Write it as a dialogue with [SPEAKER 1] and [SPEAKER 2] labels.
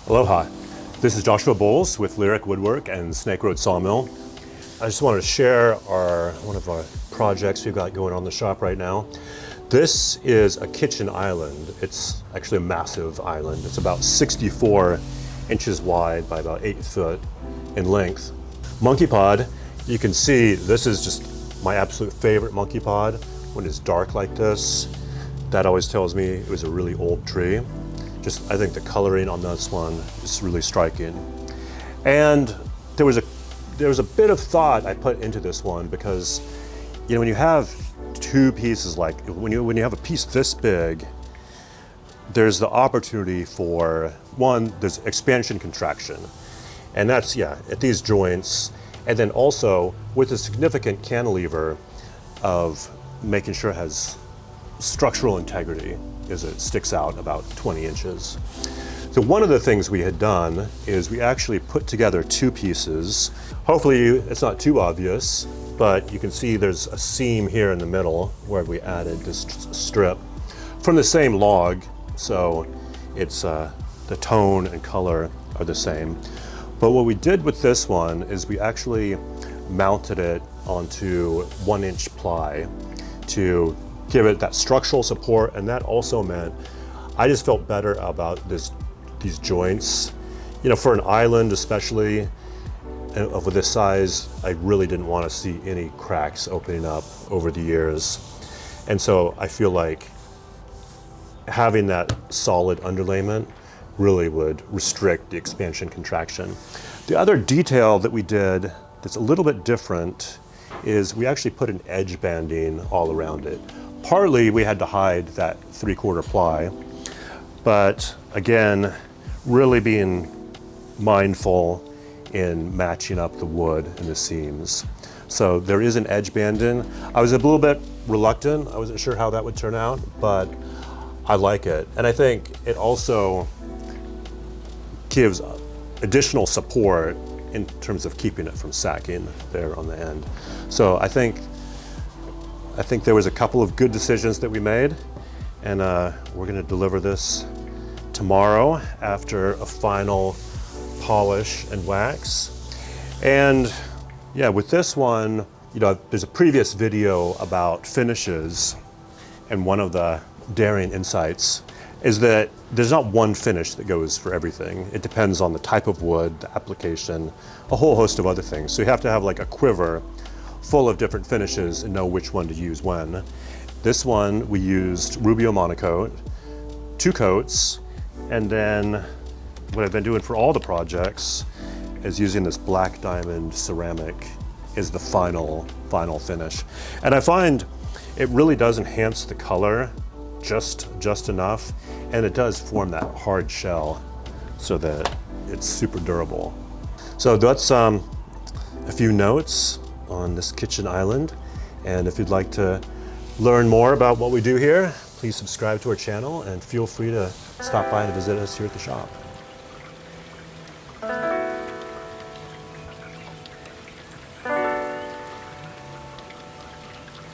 [SPEAKER 1] Aloha, this is Joshua Bowles with Lyric Woodwork and Snake Road Sawmill. I just wanted to share one of our projects we've got going on in the shop right now. This is a kitchen island. It's actually a massive island. It's about 64 inches wide by about 8 foot in length. Monkeypod, you can see this is just my absolute favorite Monkeypod when it's dark like this. That always tells me it was a really old tree. I think the coloring on this one is really striking. And there was a bit of thought I put into this one because, you know, when you have two pieces, like when you have a piece this big, there's the opportunity for one, there's expansion contraction. And that's, at these joints. And then also with a significant cantilever of making sure it has structural integrity as it sticks out about 20 inches. So one of the things we had done is we actually put together two pieces. Hopefully it's not too obvious, but you can see there's a seam here in the middle where we added this strip from the same log. So it's the tone and color are the same. But what we did with this one is we actually mounted it onto 1-inch ply to give it that structural support, and that also meant I just felt better about these joints. You know, for an island especially of this size, I really didn't want to see any cracks opening up over the years. And so I feel like having that solid underlayment really would restrict the expansion contraction. The other detail that we did that's a little bit different is we actually put an edge banding all around it. Partly we had to hide that 3/4 ply, but again, really being mindful in matching up the wood and the seams. So there is an edge banding. I was a little bit reluctant. I wasn't sure how that would turn out, but I like it. And I think it also gives additional support in terms of keeping it from sacking there on the end. So I think there was a couple of good decisions that we made, and we're gonna deliver this tomorrow after a final polish and wax. And yeah, with this one, you know, there's a previous video about finishes, and one of the daring insights is that there's not one finish that goes for everything. It depends on the type of wood, the application, a whole host of other things. So you have to have like a quiver full of different finishes and know which one to use when. This one, we used Rubio Monocoat, 2 coats, and then what I've been doing for all the projects is using this black diamond ceramic is the final finish. And I find it really does enhance the color just enough, and it does form that hard shell so that it's super durable. So that's a few notes on this kitchen island, and if you'd like to learn more about what we do here, please subscribe to our channel and feel free to stop by and visit us here at the shop.